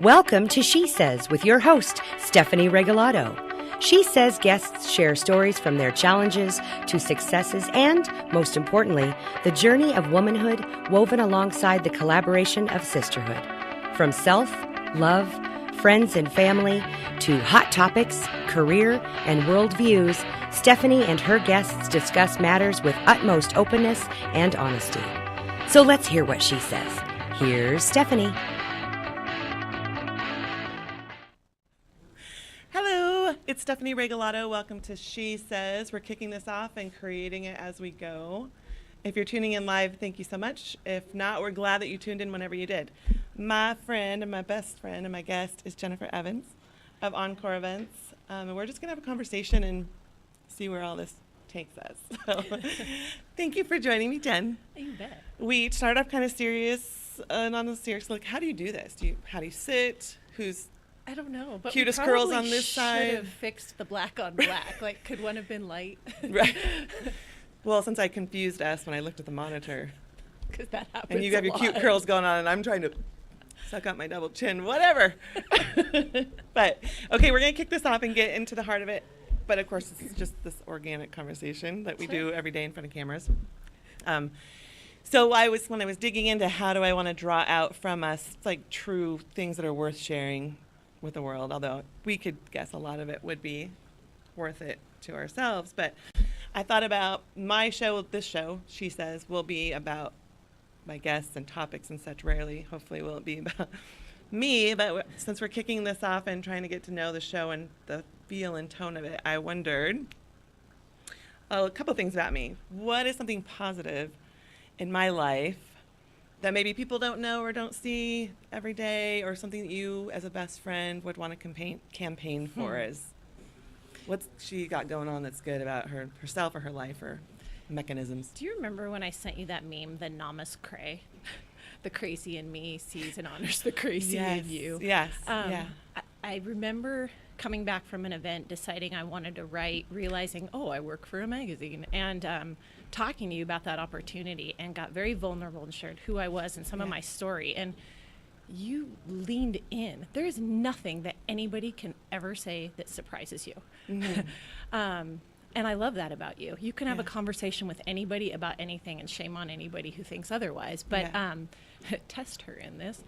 Welcome to She Says with your host, Stephanie Regalado. She Says guests share stories from their challenges to successes and, most importantly, the journey of womanhood woven alongside the collaboration of sisterhood. From self, love, friends and family, to hot topics, career, and world views, Stephanie and her guests discuss matters with utmost openness and honesty. So let's hear what she says. Here's Stephanie. It's Stephanie Regalado. Welcome to She Says. We're kicking this off and creating it as we go. If you're tuning in live, thank you so much. If not, we're glad that you tuned in whenever you did. My friend and my best friend and my guest is Jennifer Evans of Encore Events. And we're just going to have a conversation and see where all this takes us. So thank you for joining me, Jen. You bet. We started off kind of serious and on the serious, like, how do you do this? How do you sit? I don't know, but cutest we curls on this side. Should have fixed the black on black. Like, could one have been light? Right. Well, since I confused us when I looked at the monitor. Because that happens. And you have your cute curls going on, and I'm trying to suck out my double chin. Whatever. But okay, we're gonna kick this off and get into the heart of it. But of course, this is just this organic conversation that we do every day in front of cameras. So when I was digging into how do I want to draw out from us like true things that are worth sharing with the world, although we could guess a lot of it would be worth it to ourselves. But I thought about my show, this show, She Says, will be about my guests and topics and such. Rarely, hopefully, will it be about me. But since we're kicking this off and trying to get to know the show and the feel and tone of it, I wondered a couple things about me. What is something positive in my life that maybe people don't know or don't see every day, or something that you as a best friend would want to campaign for? What's she got going on that's good about herself or her life or mechanisms? Do you remember when I sent you that meme, the Namas Cray? The crazy in me sees and honors the crazy in you. Yes. I remember coming back from an event, deciding I wanted to write, realizing, I work for a magazine, and talking to you about that opportunity, and got very vulnerable and shared who I was and some of my story. And you leaned in. There is nothing that anybody can ever say that surprises you. Mm-hmm. And I love that about you. You can have a conversation with anybody about anything, and shame on anybody who thinks otherwise. But test her in this.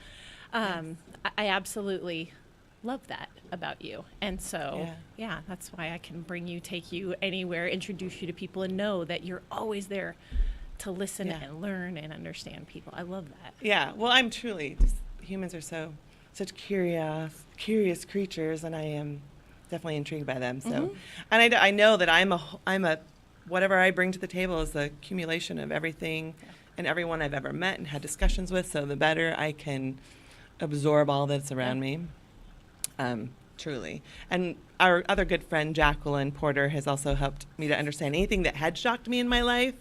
I absolutely love that about you. And so, that's why I can take you anywhere, introduce you to people, and know that you're always there to listen and learn and understand people. I love that. Yeah. Well, I'm truly, humans are such curious creatures, and I am definitely intrigued by them. So, and I know that I'm a whatever I bring to the table is the accumulation of everything and everyone I've ever met and had discussions with. So the better I can absorb all that's around me. Truly. And our other good friend, Jacqueline Porter, has also helped me to understand anything that had shocked me in my life,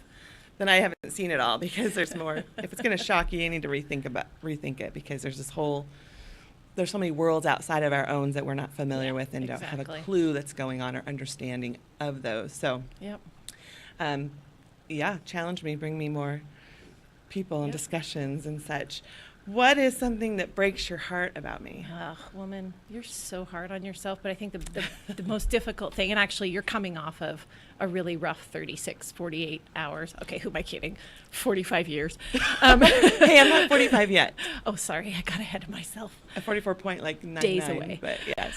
then I haven't seen it all, because there's more. If it's going to shock you, you need to rethink it, because there's there's so many worlds outside of our own that we're not familiar with and don't have a clue that's going on or understanding of those. So, challenge me, bring me more people and discussions and such. What is something that breaks your heart about me? Woman, you're so hard on yourself. But I think the most difficult thing, and actually you're coming off of a really rough 36, 48 hours. Okay, who am I kidding? 45 years. Hey, I'm not 45 yet. Oh, sorry. I got ahead of myself. At 44.99 days away. But yes.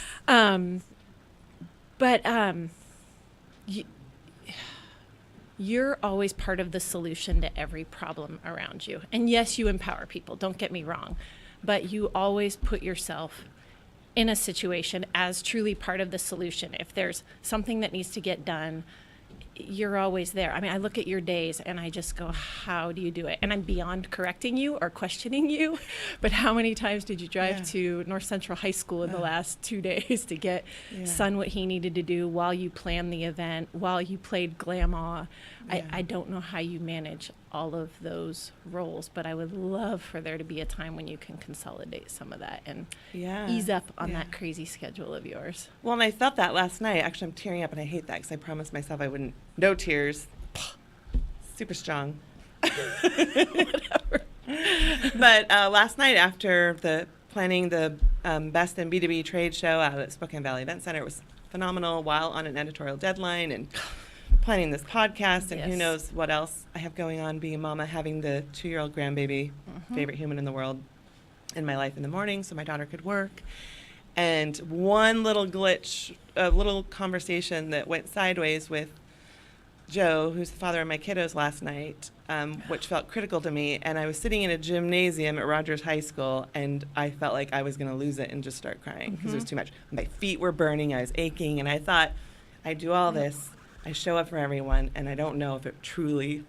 You're always part of the solution to every problem around you. And yes, you empower people, don't get me wrong, but you always put yourself in a situation as truly part of the solution. If there's something that needs to get done, you're always there. I mean, I look at your days and I just go, how do you do it? And I'm beyond correcting you or questioning you, but how many times did you drive to North Central High School in the last 2 days to get son what he needed to do while you planned the event, while you played Glamaw? I don't know how you manage all of those roles, but I would love for there to be a time when you can consolidate some of that and ease up on that crazy schedule of yours. Well, and I felt that last night. Actually, I'm tearing up, and I hate that because I promised myself I wouldn't. No tears. Super strong. Whatever. But last night, after planning the Best in B2B trade show out at Spokane Valley Event Center, it was phenomenal while on an editorial deadline and planning this podcast and who knows what else I have going on, being a mama, having the 2-year-old grandbaby, favorite human in the world, in my life in the morning so my daughter could work. And one little glitch, a little conversation that went sideways with Joe, who's the father of my kiddos, last night, which felt critical to me. And I was sitting in a gymnasium at Rogers High School, and I felt like I was going to lose it and just start crying because it was too much. My feet were burning. I was aching. And I thought, I do all this. I show up for everyone, and I don't know if it truly,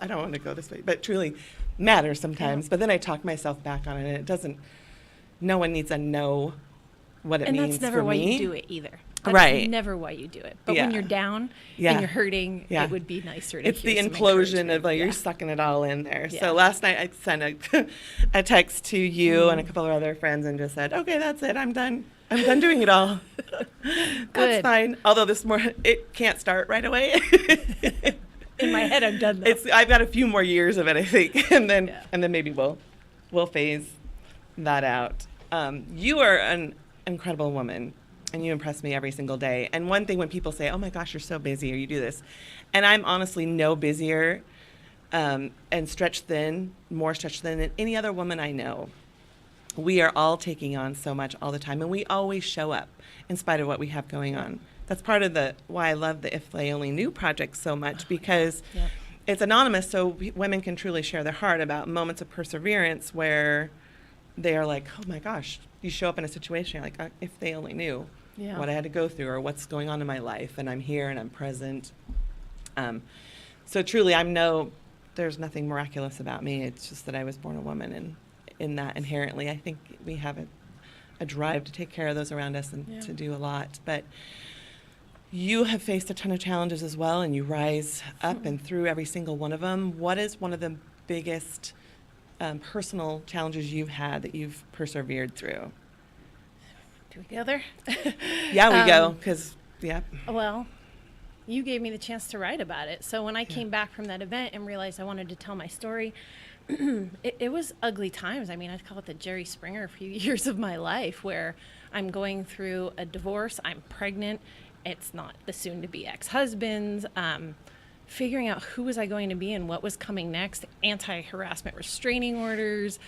I don't want to go this way, but truly matters sometimes. But then I talk myself back on it, and it doesn't. No one needs to know what it means for me. And that's never why you do it either. That's right. never why you do it. But when you're down and you're hurting, it would be nicer to It's hear the some implosion of like you're sucking it all in there. Yeah. So last night I sent a text to you and a couple of other friends and just said, okay, that's it. I'm done. I'm done doing it all. That's fine. Although this morning it can't start right away. In my head, I'm done. Though. I've got a few more years of it, I think, and then maybe we'll phase that out. You are an incredible woman, and you impress me every single day. And one thing when people say, "Oh my gosh, you're so busy," or "You do this," and I'm honestly no busier and more stretched thin than any other woman I know. We are all taking on so much all the time, and we always show up in spite of what we have going on. That's part of why I love the If They Only Knew project so much, because it's anonymous, so women can truly share their heart about moments of perseverance where they are like, oh my gosh, you show up in a situation, you're like, if they only knew what I had to go through or what's going on in my life, and I'm here and I'm present. So truly, there's nothing miraculous about me. It's just that I was born a woman, and in that inherently, I think we have a drive to take care of those around us and to do a lot. But you have faced a ton of challenges as well, and you rise up and through every single one of them. What is one of the biggest personal challenges you've had that you've persevered through? Do we go there? Yeah, we go, because, Well, you gave me the chance to write about it. So when I came back from that event and realized I wanted to tell my story, it was ugly times. I mean, I'd call it the Jerry Springer few years of my life, where I'm going through a divorce, I'm pregnant, it's not the soon-to-be ex-husbands, figuring out who was I going to be and what was coming next, anti-harassment restraining orders,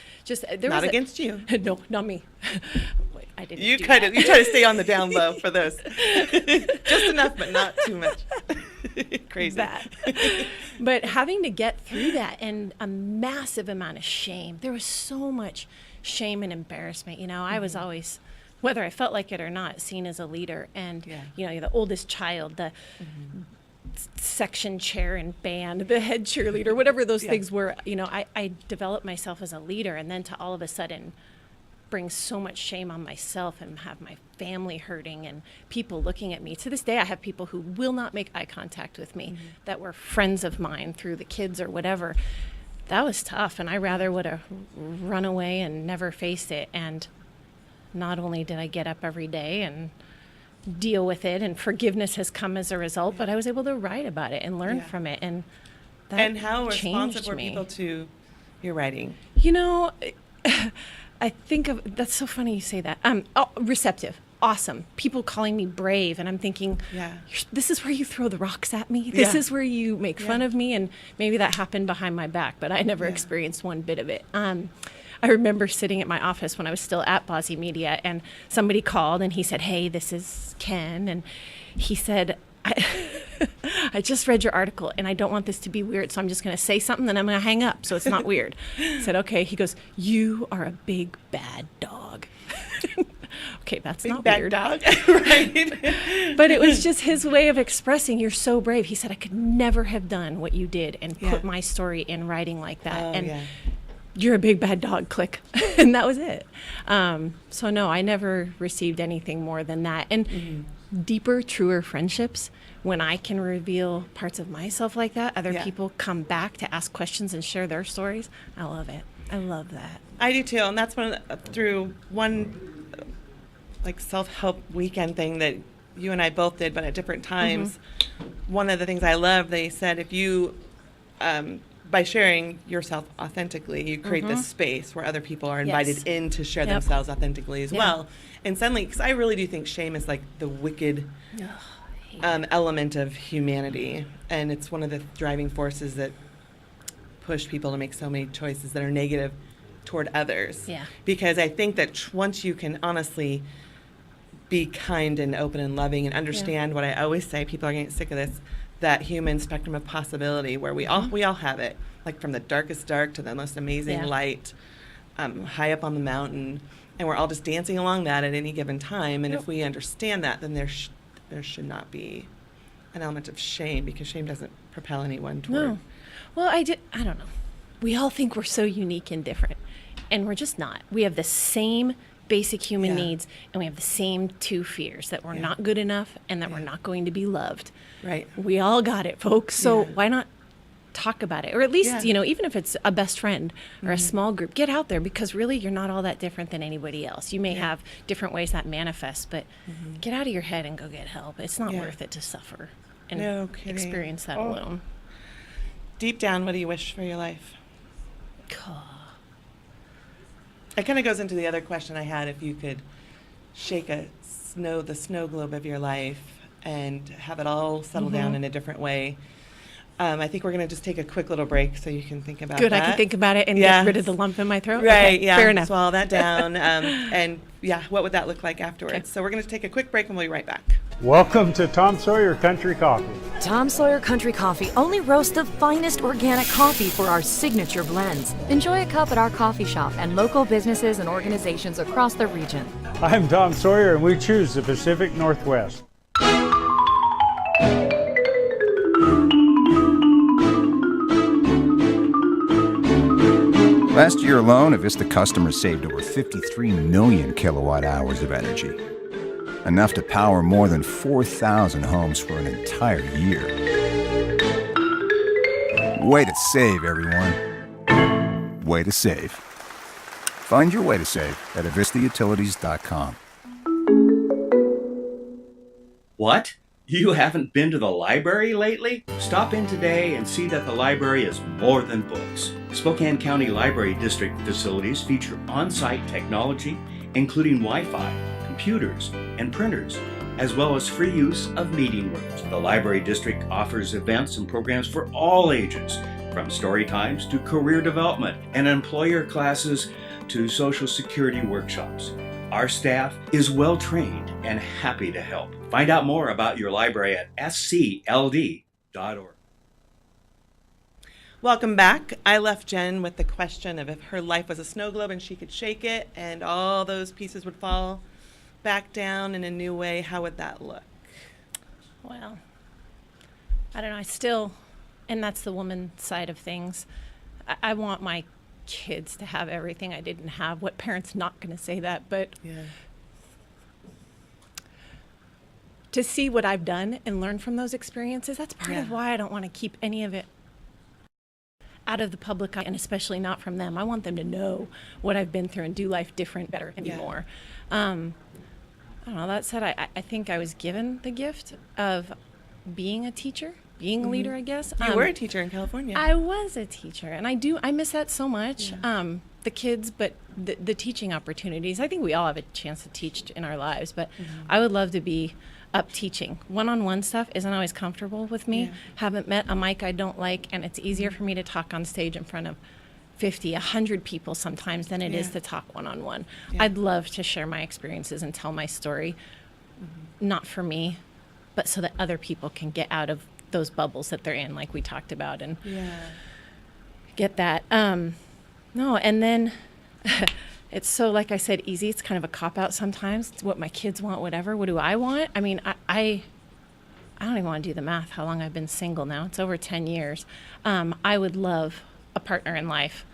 not against you. No, not me. Wait, I didn't. You try to stay on the down low for this. Just enough, but not too much. Crazy. Bad. But having to get through that, and a massive amount of shame. There was so much shame and embarrassment. I was always, whether I felt like it or not, seen as a leader. And, you're the oldest child, the section chair in band, the head cheerleader, whatever those things were. I developed myself as a leader, and then to all of a sudden bring so much shame on myself and have my family hurting and people looking at me. To this day, I have people who will not make eye contact with me that were friends of mine through the kids or whatever. That was tough, and I rather would have run away and never faced it. And not only did I get up every day and deal with it, and forgiveness has come as a result, but I was able to write about it and learn from it. And that and how responsive were me. People to your writing? I think that's so funny you say that. Receptive, awesome. People calling me brave, and I'm thinking, this is where you throw the rocks at me. This is where you make fun of me, and maybe that happened behind my back, but I never experienced one bit of it. I remember sitting at my office when I was still at Bossy Media, and somebody called, and he said, "Hey, this is Ken," and he said, I just read your article, and I don't want this to be weird, so I'm just going to say something, then I'm going to hang up, so it's not weird. I said, okay. He goes, "You are a big, bad dog." Okay, that's big not bad weird. Dog. Right. But it was just his way of expressing, "You're so brave." He said, "I could never have done what you did and put my story in writing like that. You're a big bad dog," click. And that was it. So no, I never received anything more than that. And deeper, truer friendships, when I can reveal parts of myself like that, other people come back to ask questions and share their stories. I love it. I love that. I do too. And that's through one self-help weekend thing that you and I both did, but at different times. One of the things I love, they said, if you by sharing yourself authentically, you create this space where other people are invited in to share themselves authentically as well. And suddenly, because I really do think shame is like the wicked element of humanity. And it's one of the driving forces that push people to make so many choices that are negative toward others. Yeah. Because I think that once you can honestly be kind and open and loving and understand what I always say, people are getting sick of this, that human spectrum of possibility where we all have it, like from the darkest dark to the most amazing light, high up on the mountain, and we're all just dancing along that at any given time. And if we understand that, then there should not be an element of shame, because shame doesn't propel anyone toward. No. Well, I don't know. We all think we're so unique and different, and we're just not. We have the same basic human needs, and we have the same two fears, that we're not good enough and that we're not going to be loved. Right. We all got it, folks. So why not talk about it? Or at least, even if it's a best friend or a small group, get out there, because really you're not all that different than anybody else. You may have different ways that manifest, but get out of your head and go get help. It's not worth it to suffer and experience that alone. Deep down, what do you wish for your life? It kind of goes into the other question I had. If you could shake the snow globe of your life and have it all settle down in a different way. I think we're going to just take a quick little break so you can think about that. Good, I can think about it and get rid of the lump in my throat? Right, okay, fair enough. Swallow that down. And what would that look like afterwards? Okay. So we're going to take a quick break and we'll be right back. Welcome to Tom Sawyer Country Coffee. Tom Sawyer Country Coffee only roasts the finest organic coffee for our signature blends. Enjoy a cup at our coffee shop and local businesses and organizations across the region. I'm Tom Sawyer, and we choose the Pacific Northwest. Last year alone, Avista customers saved over 53 million kilowatt hours of energy. Enough to power more than 4,000 homes for an entire year. Way to save, everyone. Way to save. Find your way to save at avistautilities.com. What? You haven't been to the library lately? Stop in today and see that the library is more than books. Spokane County Library District facilities feature on-site technology, including Wi-Fi, computers, and printers, as well as free use of meeting rooms. The Library District offers events and programs for all ages, from story times to career development and employer classes to Social Security workshops. Our staff is well trained and happy to help. Find out more about your library at scld.org. Welcome back. I left Jen with the question of if her life was a snow globe and she could shake it and all those pieces would fall back down in a new way, how would that look? Well, I don't know. And that's the woman side of things. I want my kids to have everything I didn't have. What parent's not going to say that? But to see what I've done and learn from those experiences, that's part of why I don't want to keep any of it out of the public eye, and especially not from them. I want them to know what I've been through and do life different, better, and more. I don't know. That said, I think I was given the gift of being a teacher, being a leader, I guess. You were a teacher in California. I was a teacher, and I miss that so much. The kids, but the teaching opportunities. I think we all have a chance to teach in our lives, but I would love to be up teaching. One-on-one stuff isn't always comfortable with me. Haven't met a mic I don't like, and it's easier for me to talk on stage in front of 50, 100 people sometimes than it is to talk one-on-one. I'd love to share my experiences and tell my story, not for me, but so that other people can get out of those bubbles that they're in, like we talked about, and get that. No, and then it's so, like I said, easy. It's kind of a cop-out sometimes. It's what my kids want, whatever. What do I want? I mean, I don't even want to do the math, how long I've been single now. It's over 10 years. I would love a partner in life.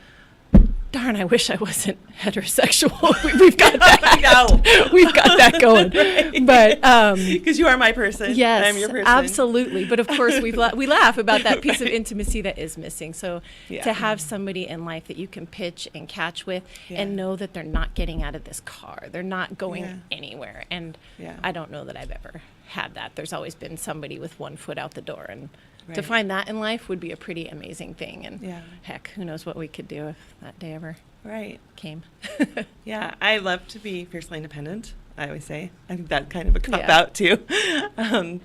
Darn, I wish I wasn't heterosexual. We've got that. We've got that going. Right. But because you are my person. Yes, I'm your person. Absolutely. But of course, we laugh about that piece of intimacy that is missing. So to have somebody in life that you can pitch and catch with and know that they're not getting out of this car, they're not going anywhere. And I don't know that I've ever had that. There's always been somebody with one foot out the door, and To find that in life would be a pretty amazing thing. And Yeah. heck, who knows what we could do if that day ever Right. came. Yeah, I love to be fiercely independent, I always say. I think that's kind of a Yeah. cop-out, too.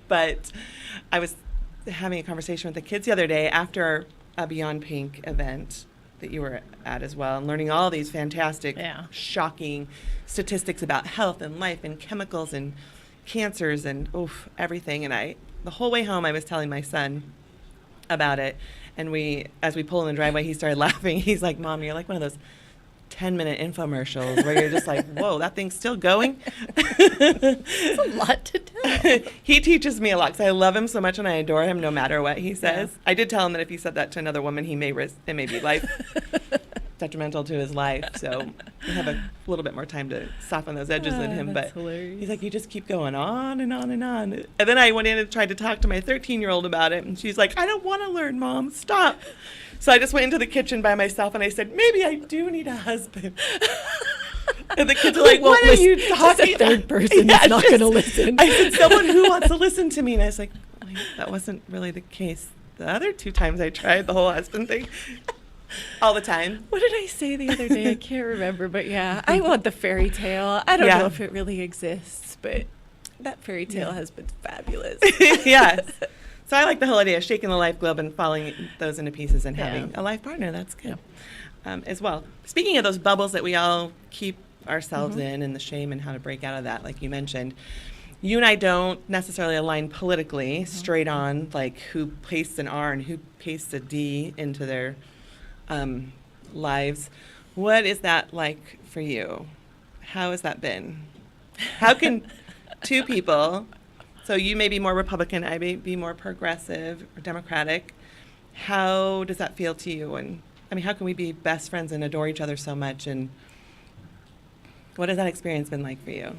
But I was having a conversation with the kids the other day after a Beyond Pink event that you were at as well, and learning all these fantastic, shocking statistics about health and life and chemicals and cancers and everything. And the whole way home, I was telling my son about it. And as we pull in the driveway, he started laughing. He's like, Mom, you're like one of those 10-minute infomercials where you're just like, whoa, that thing's still going. It's a lot to tell. He teaches me a lot because I love him so much and I adore him no matter what he says. I did tell him that if he said that to another woman, it may be life detrimental to his life. So we have a little bit more time to soften those edges in him. But hilarious. he's like, you just keep going on and on and on. And then I went in and tried to talk to my 13-year-old about it. And she's like, I don't want to learn, Mom. Stop. So I just went into the kitchen by myself and I said, maybe I do need a husband. And the kids are like, what are you talking about? A third person that's not going to listen. I said, someone who wants to listen to me. And I was like, that wasn't really the case. The other 2 times I tried the whole husband thing. All the time. What did I say the other day? I can't remember. But yeah, I want the fairy tale. I don't know if it really exists, but that fairy tale has been fabulous. Yes. So I like the whole idea of shaking the life globe and falling those into pieces and having a life partner. That's good as well. Speaking of those bubbles that we all keep ourselves in and the shame and how to break out of that, like you mentioned, you and I don't necessarily align politically straight on, like who pastes an R and who pastes a D into their lives. What is that like for you? How has that been? How can 2 people... So you may be more Republican, I may be more progressive or Democratic. How does that feel to you? And I mean, how can we be best friends and adore each other so much? And what has that experience been like for you?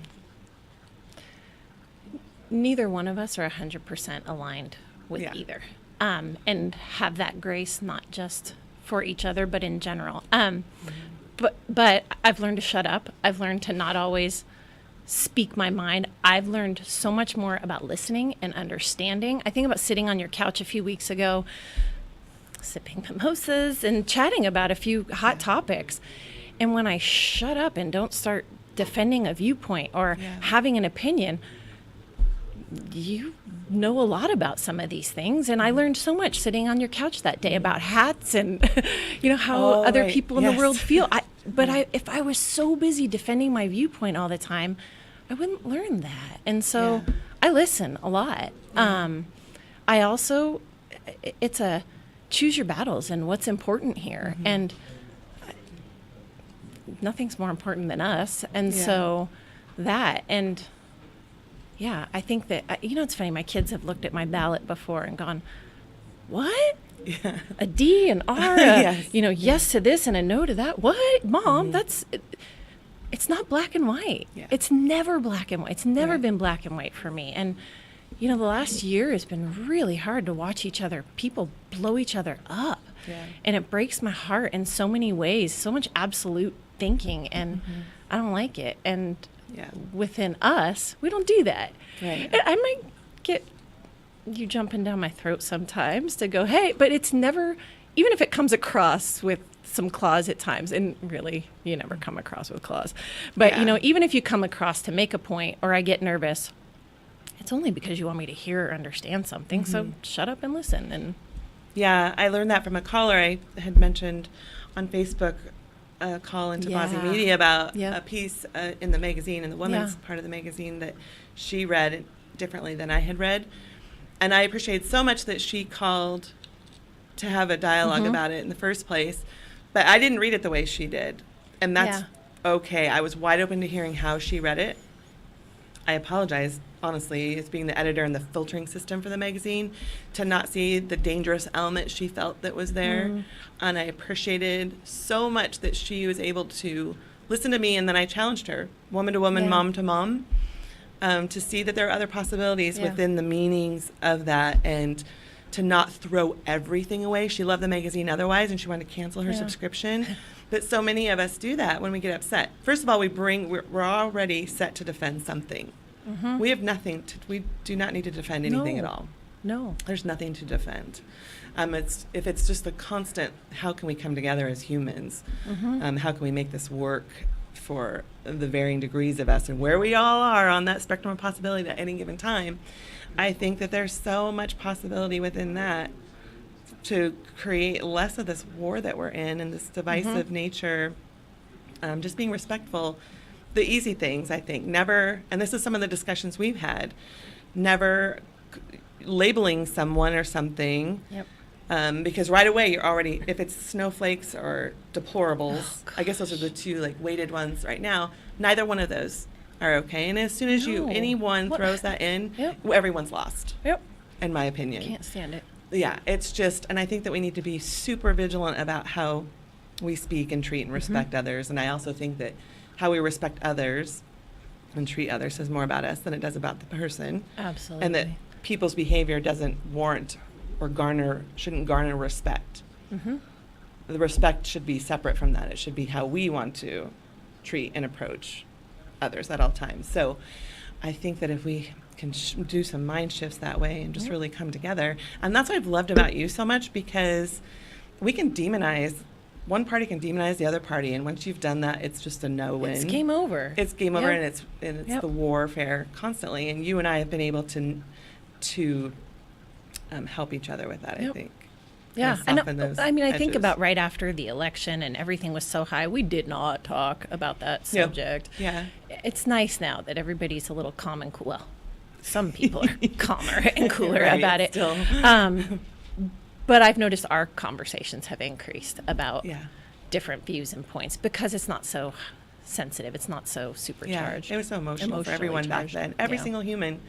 Neither one of us are 100% aligned with either, and have that grace not just for each other, but in general. But I've learned to shut up. I've learned to not always speak my mind. I've learned so much more about listening and understanding. I think about sitting on your couch a few weeks ago, sipping mimosas and chatting about a few hot topics. And when I shut up and don't start defending a viewpoint or having an opinion, you know a lot about some of these things. And I learned so much sitting on your couch that day about hats and how other people in the world feel. If I was so busy defending my viewpoint all the time, I wouldn't learn that. And so I listen a lot. I also, it's a choose your battles and what's important here. And nothing's more important than us. And so that, and I think that, it's funny, my kids have looked at my ballot before and gone, what? Yeah. A D, an R, yes to this and a no to that. What? Mom, it's not black and white. Yeah. It's never black and white. It's never been black and white for me. And, the last year has been really hard to watch people blow each other up. Yeah. And it breaks my heart in so many ways, so much absolute thinking. And I don't like it. And within us, we don't do that. Right. And I might get you jumping down my throat sometimes to go, hey, but it's never, even if it comes across with some claws at times, and really, you never come across with claws, but even if you come across to make a point or I get nervous, it's only because you want me to hear or understand something. So shut up and listen. And I learned that from a caller I had mentioned on Facebook, a call into Bozzy Media about a piece in the magazine, in the women's part of the magazine, that she read differently than I had read. And I appreciate so much that she called to have a dialogue about it in the first place. But I didn't read it the way she did. And that's okay. I was wide open to hearing how she read it. I apologize, honestly, as being the editor and the filtering system for the magazine, to not see the dangerous element she felt that was there. And I appreciated so much that she was able to listen to me, and then I challenged her, woman to woman, mom to mom, to see that there are other possibilities within the meanings of that, and to not throw everything away. She loved the magazine otherwise, and she wanted to cancel her subscription. But so many of us do that when we get upset. First of all, we're already set to defend something. We have nothing. We do not need to defend anything at all. No. There's nothing to defend. If it's just a constant, how can we come together as humans? How can we make this work for the varying degrees of us and where we all are on that spectrum of possibility at any given time? I think that there's so much possibility within that to create less of this war that we're in and this divisive nature. Just being respectful. The easy things, I think, never, and this is some of the discussions we've had, never labeling someone or something. Yep. Because right away you're already, if it's snowflakes or deplorables, I guess those are the two like weighted ones right now. Neither one of those are okay. And as soon as anyone throws that in, everyone's lost. Yep. In my opinion. Can't stand it. Yeah, it's just, and I think that we need to be super vigilant about how we speak and treat and respect others. And I also think that how we respect others and treat others says more about us than it does about the person. Absolutely. And that people's behavior doesn't warrant or shouldn't garner respect. The respect should be separate from that. It should be how we want to treat and approach others at all times. So I think that if we can do some mind shifts that way and just really come together, and that's what I've loved about you so much, because we can demonize, one party can demonize the other party, and once you've done that, it's just a no-win. It's game over. It's game over, and it's the warfare constantly. And you and I have been able to help each other with that, I think. Yeah, I mean, I think edges. about right after the election and everything was so high, we did not talk about that subject. Yeah. It's nice now that everybody's a little calm and cool. Well, some people are calmer and cooler about it. Still. But I've noticed our conversations have increased about Yeah. different views and points because it's not so sensitive. It's not so supercharged. Yeah, it was so emotional for Emotionally everyone back charged. then. Every Yeah. single human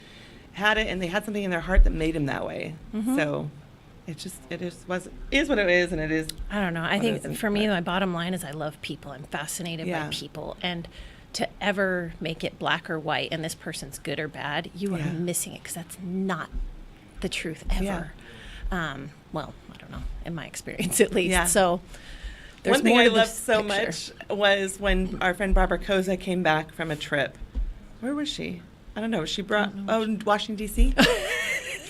had it, and they had something in their heart that made them that way. So it is what it is, and it is. I don't know. I what it think isn't, for me, but- my bottom line is I love people. I'm fascinated Yeah. by people. And to ever make it black or white and this person's good or bad, you Yeah. are missing it because that's not the truth ever. Well, I don't know, in my experience at least. Yeah. So there's One thing more I to loved this so picture. much was when our friend Barbara Koza came back from a trip. Where was she? I don't know. She brought Washington D.C.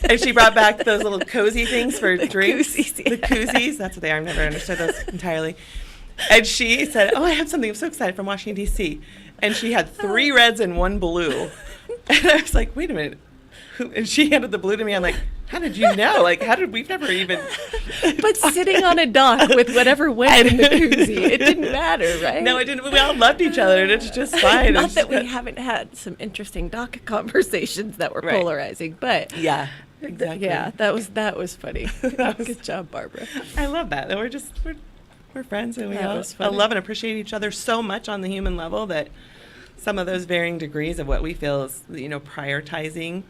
And she brought back those little cozy things for drinks. koozies, The koozies. That's what they are. I've never understood those entirely. And she said, "Oh, I have something. I'm so excited from Washington D.C." And she had 3 reds and 1 blue. And I was like, "Wait a minute." And she handed the blue to me. I'm like, "How did you know? Like, we've never even." But sitting on a dock with whatever went in the koozie, it didn't matter, right? No, it didn't. We all loved each other, and it's just fine. Not that we haven't had some interesting dock conversations that were Right. polarizing, but Yeah, exactly. yeah, that was funny. Good job, Barbara. I love that. That we're friends, and we That all was funny. love and appreciate each other so much on the human level that some of those varying degrees of what we feel is, prioritizing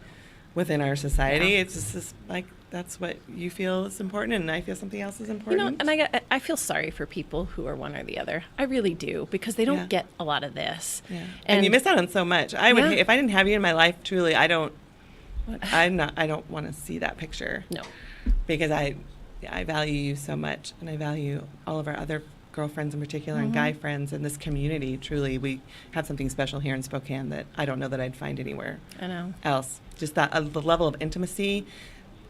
within our society. It's just like that's what you feel is important, and I feel something else is important. And I feel sorry for people who are one or the other. I really do, because they don't Yeah. get a lot of this. Yeah. And you miss out on so much. I would Yeah. if I didn't have you in my life. Truly, I don't want to see that picture. No. Because I value you so much, and I value all of our other girlfriends in particular and guy friends in this community. Truly, we have something special here in Spokane that I don't know that I'd find anywhere I know. else. Just that the level of intimacy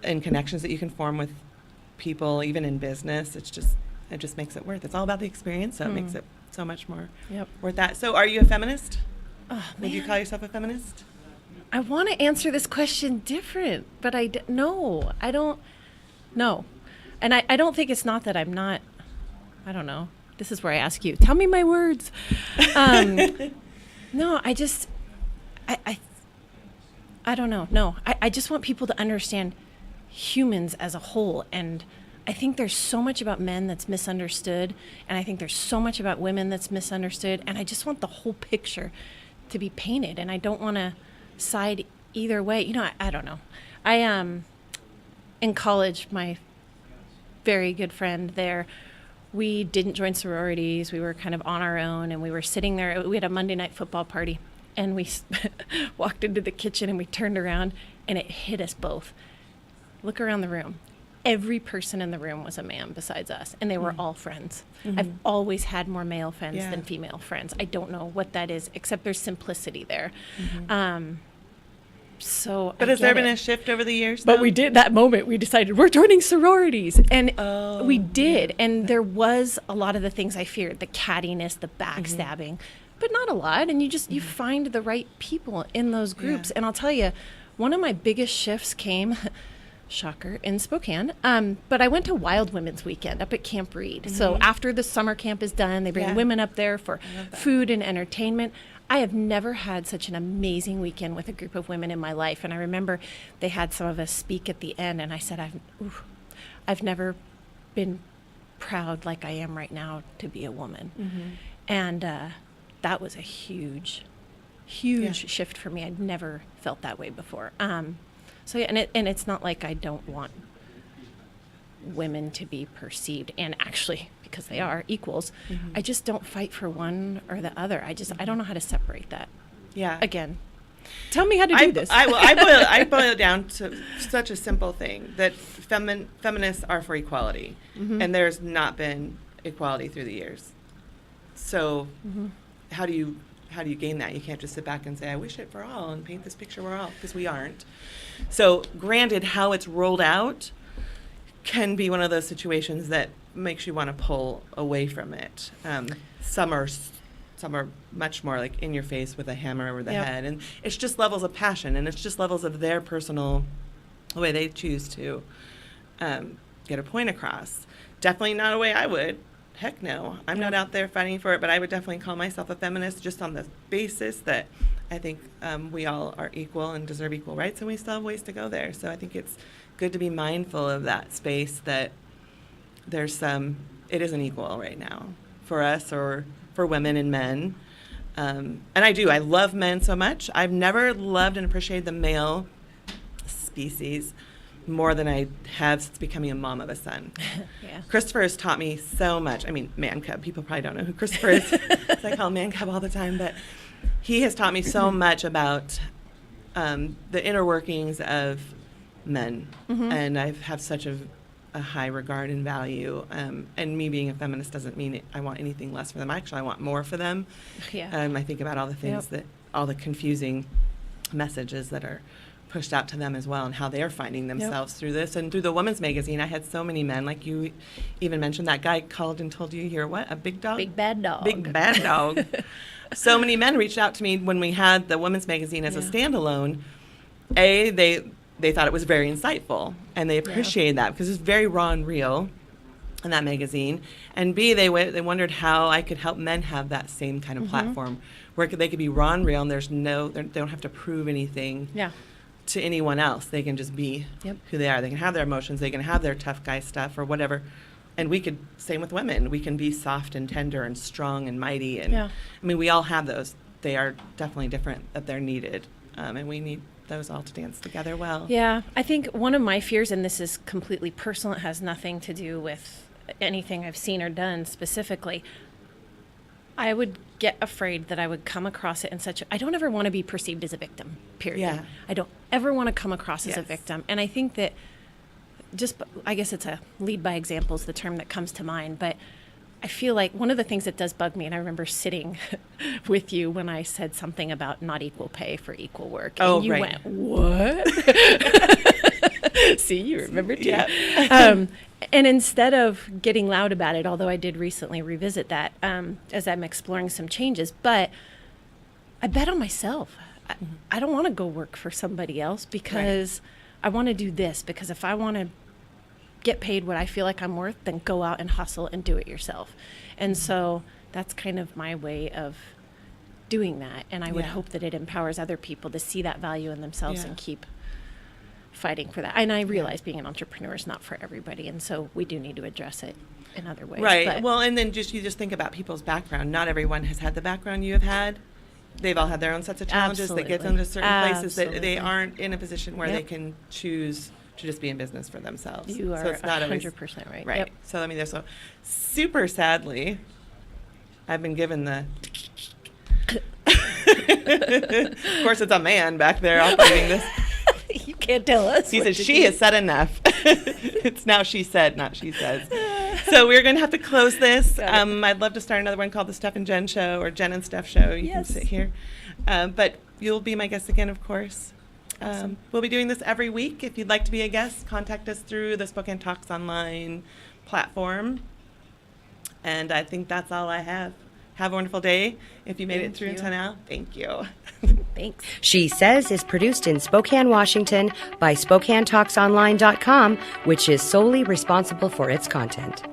and connections that you can form with people, even in business, it just makes it worth it. It's all about the experience, so it makes it so much more Yep. worth that. So are you a feminist? Oh, Would you man. call yourself a feminist? I want to answer this question different, but no, I don't. No. And I don't think it's not that I'm not. I don't know. This is where I ask you, tell me my words. No, I don't know. No, I just want people to understand humans as a whole. And I think there's so much about men that's misunderstood. And I think there's so much about women that's misunderstood. And I just want the whole picture to be painted. And I don't want to side either way. I don't know. In college, my very good friend there, we didn't join sororities. We were kind of on our own, and we were sitting there. We had a Monday night football party, and we walked into the kitchen, and we turned around, and it hit us both. Look around the room. Every person in the room was a man besides us, and they were all friends. I've always had more male friends than female friends. I don't know what that is, except there's simplicity there. So, But has there been a shift over the years? But though? we did that moment. We decided we're joining sororities, and Oh, we did. And there was a lot of the things I feared: the cattiness, the backstabbing, but not a lot. And you find the right people in those groups. Yeah. And I'll tell you, one of my biggest shifts came, shocker, in Spokane. But I went to Wild Women's Weekend up at Camp Reed. So after the summer camp is done, they bring women up there for food and entertainment. I have never had such an amazing weekend with a group of women in my life. And I remember they had some of us speak at the end, and I said, I've never been proud like I am right now to be a woman. And that was a huge shift for me. I'd never felt that way before. So yeah, and it's not like I don't want women to be perceived, and actually, because they are equals, I just don't fight for one or the other. I don't know how to separate that. Yeah. Again, tell me how to do this. I boil it down to such a simple thing that feminists are for equality, and there's not been equality through the years. So how do you gain that? You can't just sit back and say, I wish it for all and paint this picture we're all, because we aren't. So granted, how it's rolled out can be one of those situations that makes you want to pull away from it. Some are much more like in your face with a hammer over the head, and it's just levels of passion, and it's just levels of their personal way they choose to get a point across. Definitely not a way I would. Heck no. I'm not out there fighting for it, but I would definitely call myself a feminist just on the basis that I think we all are equal and deserve equal rights, and we still have ways to go there. So I think it's good to be mindful of that space, that there's it isn't equal right now for us or for women and men. And I love men so much. I've never loved and appreciated the male species more than I have since becoming a mom of a son. Christopher has taught me so much. I mean, man cub. People probably don't know who Christopher is. So I call him man cub all the time. But he has taught me so much about the inner workings of men. And I have such a high regard and value. And me being a feminist doesn't mean I want anything less for them. Actually, I want more for them. I think about all the things all the confusing messages that are pushed out to them as well, and how they're finding themselves through this. And through the women's magazine, I had so many men, like you even mentioned, that guy called and told you you're what, a big dog? Big bad dog. Big bad dog. So many men reached out to me when we had the women's magazine as a standalone. They thought it was very insightful, and they appreciated that because it's very raw and real in that magazine. And B, they wondered how I could help men have that same kind of platform where they could be raw and real, and they don't have to prove anything to anyone else. They can just be who they are. They can have their emotions. They can have their tough guy stuff or whatever. And we could, same with women, we can be soft and tender and strong and mighty. And I mean, we all have those. They are definitely different, that they're needed. And we need those all to dance together well. Yeah, I think one of my fears, and this is completely personal, it has nothing to do with anything I've seen or done specifically, I would get afraid that I would come across it in I don't ever want to be perceived as a victim, period. I don't ever want to come across as a victim. And I think that I guess it's a lead by example is the term that comes to mind, but I feel like one of the things that does bug me, and I remember sitting with you when I said something about not equal pay for equal work. And you went, what? See, you remember too. And instead of getting loud about it, although I did recently revisit that as I'm exploring some changes, but I bet on myself. I don't want to go work for somebody else because I want to do this, because if I want to get paid what I feel like I'm worth, then go out and hustle and do it yourself. And so that's kind of my way of doing that. And I would hope that it empowers other people to see that value in themselves and keep fighting for that. And I realize being an entrepreneur is not for everybody, and so we do need to address it in other ways. Right. But well, and then you just think about people's background. Not everyone has had the background you have had. They've all had their own sets of challenges that get them to certain places that they aren't in a position where they can choose to just be in business for themselves. You are 100% right. Right. So I mean, there's super sadly, I've been given the. Of course, it's a man back there operating this. You can't tell us. He says, she has said enough. It's now she said, not she says. So we're going to have to close this. I'd love to start another one called the Steph and Jen Show, or Jen and Steph Show. You can sit here. But you'll be my guest again, of course. We'll be doing this every week. If you'd like to be a guest, contact us through the Spokane Talks Online platform. And I think that's all I have. Have a wonderful day. If you made it through until now, thank you. Thanks. She Says is produced in Spokane, Washington by SpokaneTalksOnline.com, which is solely responsible for its content.